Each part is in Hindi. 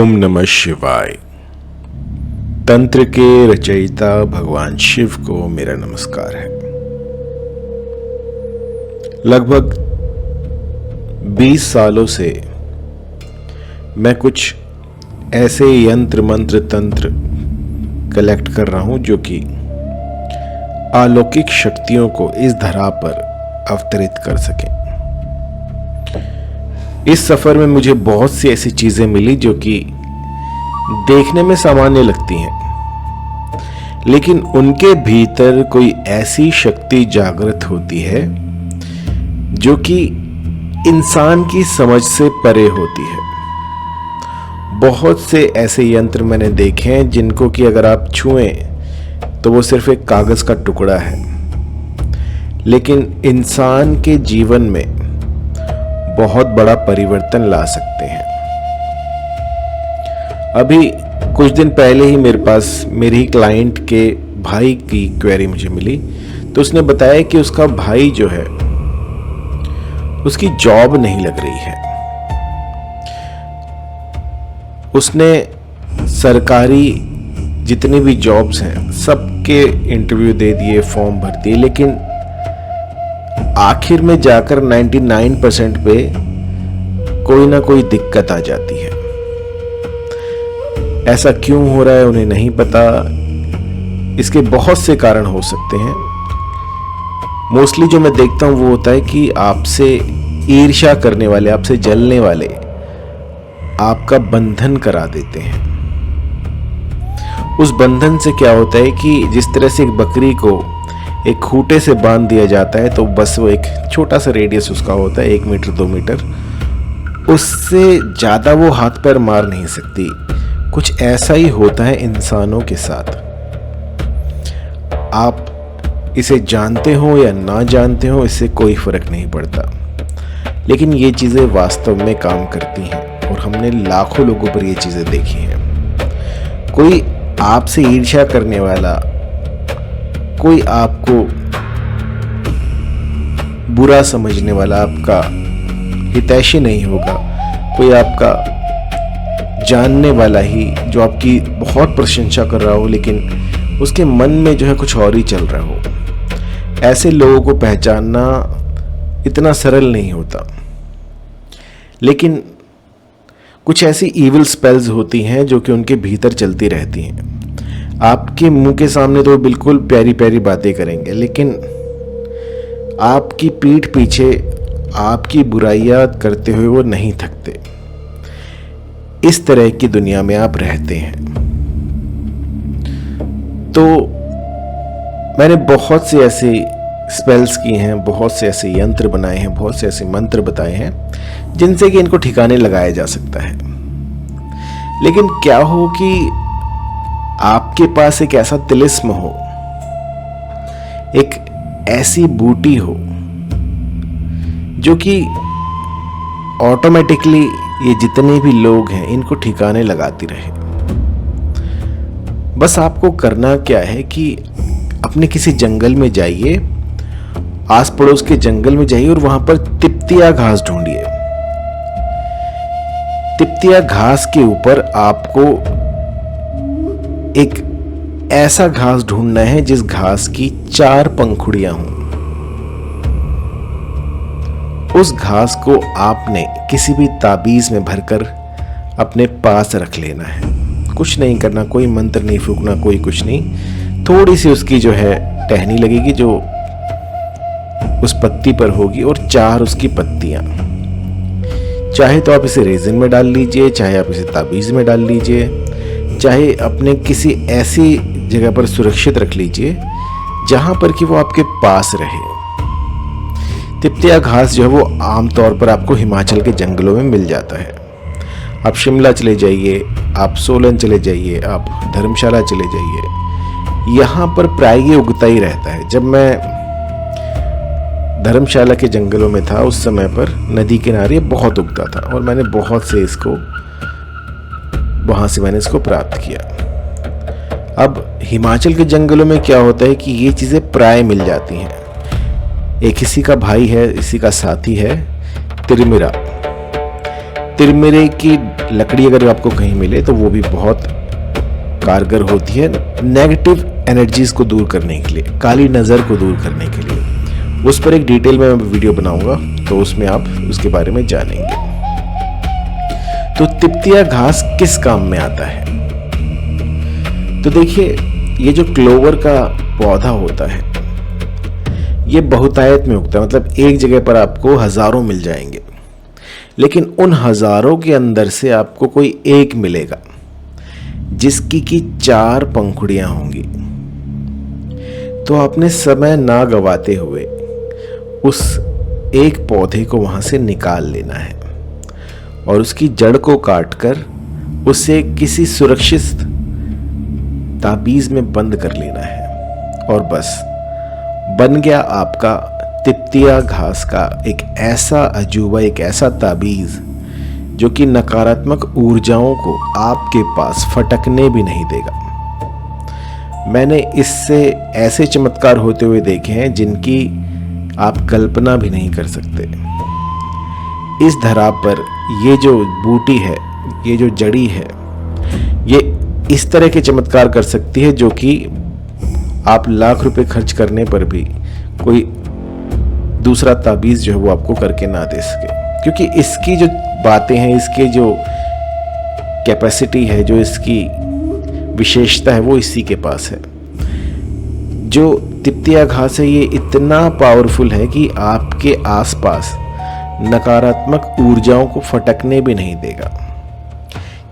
ओम नमः शिवाय। तंत्र के रचयिता भगवान शिव को मेरा नमस्कार है। लगभग 20 सालों से मैं कुछ ऐसे यंत्र मंत्र तंत्र कलेक्ट कर रहा हूं जो कि अलौकिक शक्तियों को इस धरा पर अवतरित कर सकें। इस सफर में मुझे बहुत सी ऐसी चीजें मिली जो कि देखने में सामान्य लगती हैं, लेकिन उनके भीतर कोई ऐसी शक्ति जागृत होती है जो कि इंसान की समझ से परे होती है। बहुत से ऐसे यंत्र मैंने देखे हैं जिनको कि अगर आप छुएं तो वो सिर्फ एक कागज का टुकड़ा है, लेकिन इंसान के जीवन में बहुत बड़ा परिवर्तन ला सकते हैं। अभी कुछ दिन पहले ही मेरे पास मेरे ही क्लाइंट के भाई की क्वेरी मुझे मिली, तो उसने बताया कि उसका भाई जो है उसकी जॉब नहीं लग रही है। उसने सरकारी जितनी भी जॉब्स हैं सबके इंटरव्यू दे दिए, फॉर्म भर दिए, लेकिन आखिर में जाकर 99% पे कोई ना कोई दिक्कत आ जाती है। ऐसा क्यों हो रहा है उन्हें नहीं पता। इसके बहुत से कारण हो सकते हैं। मोस्टली जो मैं देखता हूं वो होता है कि आपसे ईर्ष्या करने वाले, आपसे जलने वाले आपका बंधन करा देते हैं। उस बंधन से क्या होता है कि जिस तरह से एक बकरी को एक खूंटे से बांध दिया जाता है तो बस वो एक छोटा सा रेडियस उसका होता है, 1 मीटर 2 मीटर, उससे ज़्यादा वो हाथ पैर मार नहीं सकती। कुछ ऐसा ही होता है इंसानों के साथ। आप इसे जानते हो या ना जानते हो, इससे कोई फर्क नहीं पड़ता, लेकिन ये चीज़ें वास्तव में काम करती हैं और हमने लाखों लोगों पर ये चीज़ें देखी हैं। कोई आपसे ईर्ष्या करने वाला, कोई आपको बुरा समझने वाला आपका हितैषी नहीं होगा। कोई आपका जानने वाला ही जो आपकी बहुत प्रशंसा कर रहा हो, लेकिन उसके मन में जो है कुछ और ही चल रहा हो। ऐसे लोगों को पहचानना इतना सरल नहीं होता, लेकिन कुछ ऐसी इविल स्पेल्स होती हैं जो कि उनके भीतर चलती रहती हैं। आपके मुंह के सामने तो बिल्कुल प्यारी प्यारी बातें करेंगे, लेकिन आपकी पीठ पीछे आपकी बुराइयां करते हुए वो नहीं थकते। इस तरह की दुनिया में आप रहते हैं। तो मैंने बहुत से ऐसे स्पेल्स किए हैं, बहुत से ऐसे यंत्र बनाए हैं, बहुत से ऐसे मंत्र बताए हैं जिनसे कि इनको ठिकाने लगाया जा सकता है। लेकिन क्या हो कि आपके पास एक ऐसा तिलिस्म हो, एक ऐसी बूटी हो जो कि ऑटोमेटिकली ये जितने भी लोग हैं इनको ठिकाने लगाती रहे। बस आपको करना क्या है कि अपने किसी जंगल में जाइए, आस पड़ोस के जंगल में जाइए और वहां पर तिप्तिया घास ढूंढिए। तिप्तिया घास के ऊपर आपको एक ऐसा घास ढूंढना है जिस घास की 4 पंखुड़ियां हों। उस घास को आपने किसी भी ताबीज में भरकर अपने पास रख लेना है। कुछ नहीं करना, कोई मंत्र नहीं फूकना, कोई कुछ नहीं। थोड़ी सी उसकी जो है टहनी लगेगी जो उस पत्ती पर होगी और 4 उसकी पत्तियां। चाहे तो आप इसे रेजिन में डाल लीजिए, चाहे आप इसे ताबीज में डाल लीजिए, चाहे अपने किसी ऐसी जगह पर सुरक्षित रख लीजिए जहां पर कि वो आपके पास रहे। तिप्तिया घास जो है वो आमतौर पर आपको हिमाचल के जंगलों में मिल जाता है। आप शिमला चले जाइए, आप सोलन चले जाइए, आप धर्मशाला चले जाइए, यहाँ पर प्राय ये उगता ही रहता है। जब मैं धर्मशाला के जंगलों में था उस समय पर नदी किनारे बहुत उगता था और मैंने बहुत से इसको वहां से मैंने इसको प्राप्त किया। अब हिमाचल के जंगलों में क्या होता है कि ये चीजें प्राय मिल जाती हैं। एक इसी का भाई है, इसी का साथी है तिरमिरा। तिरमिरे की लकड़ी अगर आपको कहीं मिले तो वो भी बहुत कारगर होती है नेगेटिव एनर्जीज को दूर करने के लिए, काली नज़र को दूर करने के लिए। उस पर एक डिटेल में मैं वीडियो बनाऊंगा, तो उसमें आप उसके बारे में जानेंगे। तो तिपतिया घास किस काम में आता है? तो देखिए, ये जो क्लोवर का पौधा होता है ये बहुतायत में उगता है, मतलब एक जगह पर आपको हजारों मिल जाएंगे, लेकिन उन हजारों के अंदर से आपको कोई एक मिलेगा जिसकी की 4 पंखुड़ियां होंगी। तो आपने समय ना गवाते हुए उस एक पौधे को वहां से निकाल लेना है और उसकी जड़ को काटकर उसे किसी सुरक्षित ताबीज में बंद कर लेना है, और बस बन गया आपका तिपतिया घास का एक ऐसा अजूबा, एक ऐसा ताबीज जो कि नकारात्मक ऊर्जाओं को आपके पास फटकने भी नहीं देगा। मैंने इससे ऐसे चमत्कार होते हुए देखे हैं जिनकी आप कल्पना भी नहीं कर सकते। इस धरा पर ये जो बूटी है, ये जो जड़ी है, ये इस तरह के चमत्कार कर सकती है जो कि आप लाख रुपए खर्च करने पर भी कोई दूसरा ताबीज जो है वो आपको करके ना दे सके, क्योंकि इसकी जो बातें हैं, इसके जो कैपेसिटी है, जो इसकी विशेषता है, वो इसी के पास है। जो तिपतिया घास है ये इतना पावरफुल है कि आपके आसपास नकारात्मक ऊर्जाओं को फटकने भी नहीं देगा।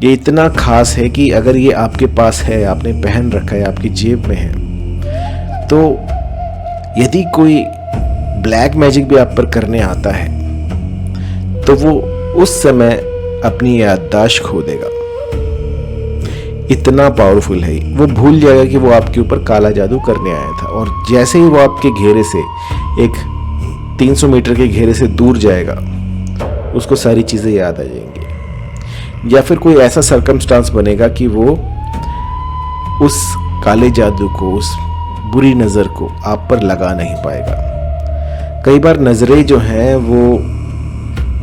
ये इतना खास है कि अगर ये आपके पास है, आपने पहन रखा है, आपकी जेब में है, तो यदि कोई ब्लैक मैजिक भी आप पर करने आता है तो वो उस समय अपनी याददाश्त खो देगा। इतना पावरफुल है, वो भूल जाएगा कि वो आपके ऊपर काला जादू करने आया था, और जैसे ही वो आपके घेरे से, एक 300 मीटर के घेरे से दूर जाएगा, उसको सारी चीज़ें याद आ जाएंगी। या फिर कोई ऐसा सरकमस्टांस बनेगा कि वो उस काले जादू को, उस बुरी नज़र को आप पर लगा नहीं पाएगा। कई बार नज़रें जो हैं वो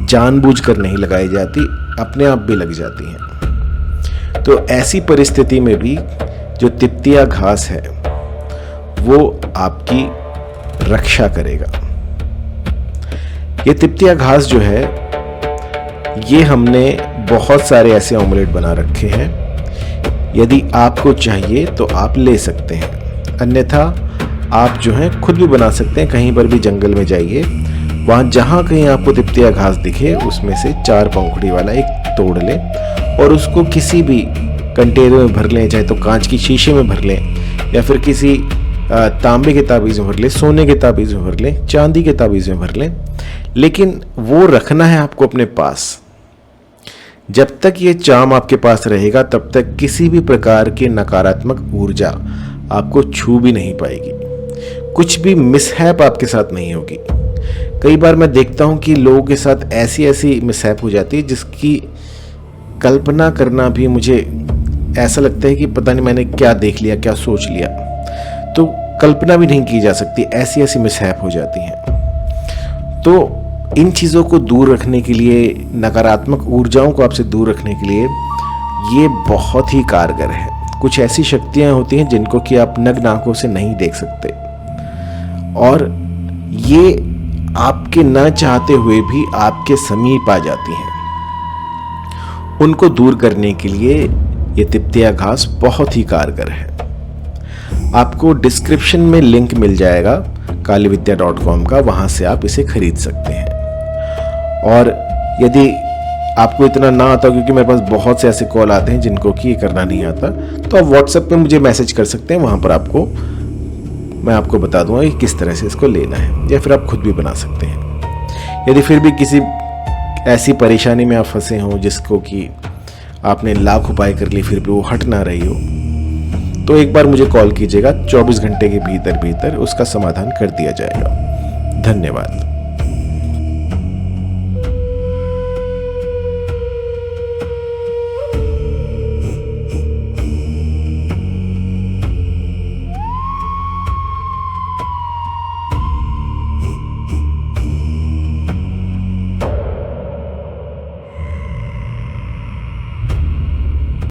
जानबूझकर नहीं लगाई जाती, अपने आप भी लग जाती हैं। तो ऐसी परिस्थिति में भी जो तिपतिया घास है वो आपकी रक्षा करेगा। ये तिपतिया घास जो है, ये हमने बहुत सारे ऐसे ऑमलेट बना रखे हैं। यदि आपको चाहिए तो आप ले सकते हैं, अन्यथा आप जो है खुद भी बना सकते हैं। कहीं पर भी जंगल में जाइए, वहाँ जहाँ कहीं आपको तिपतिया घास दिखे उसमें से 4 पंखुड़ी वाला एक तोड़ लें और उसको किसी भी कंटेनर में भर लें, चाहे तो कांच की शीशे में भर लें या फिर किसी तांबे के ताबीज़ में भर लें, सोने के ताबीज़ में भर लें, चांदी के ताबीज़ में भर लें, लेकिन वो रखना है आपको अपने पास। जब तक ये चाम आपके पास रहेगा तब तक किसी भी प्रकार की नकारात्मक ऊर्जा आपको छू भी नहीं पाएगी, कुछ भी मिसहैप आपके साथ नहीं होगी। कई बार मैं देखता हूँ कि लोगों के साथ ऐसी मिसहैप हो जाती है जिसकी कल्पना करना भी मुझे ऐसा लगता है कि पता नहीं मैंने क्या देख लिया, क्या सोच लिया। तो कल्पना भी नहीं की जा सकती, ऐसी मिसहैप हो जाती हैं। तो इन चीज़ों को दूर रखने के लिए, नकारात्मक ऊर्जाओं को आपसे दूर रखने के लिए ये बहुत ही कारगर है। कुछ ऐसी शक्तियाँ होती हैं जिनको कि आप नग्न आंखों से नहीं देख सकते, और ये आपके न चाहते हुए भी आपके समीप आ जाती हैं। उनको दूर करने के लिए ये तिपतिया घास बहुत ही कारगर है। आपको डिस्क्रिप्शन में लिंक मिल जाएगा kalividya.com का, वहाँ से आप इसे खरीद सकते हैं। और यदि आपको इतना ना आता, क्योंकि मेरे पास बहुत से ऐसे कॉल आते हैं जिनको कि ये करना नहीं आता, तो आप व्हाट्सएप पे मुझे मैसेज कर सकते हैं। वहाँ पर मैं आपको बता दूंगा कि किस तरह से इसको लेना है, या फिर आप खुद भी बना सकते हैं। यदि फिर भी किसी ऐसी परेशानी में आप फंसे हों जिसको कि आपने लाख उपाय कर ली फिर भी वो हट ना रही हो, तो एक बार मुझे कॉल कीजिएगा। 24 घंटे के भीतर उसका समाधान कर दिया जाएगा। धन्यवाद।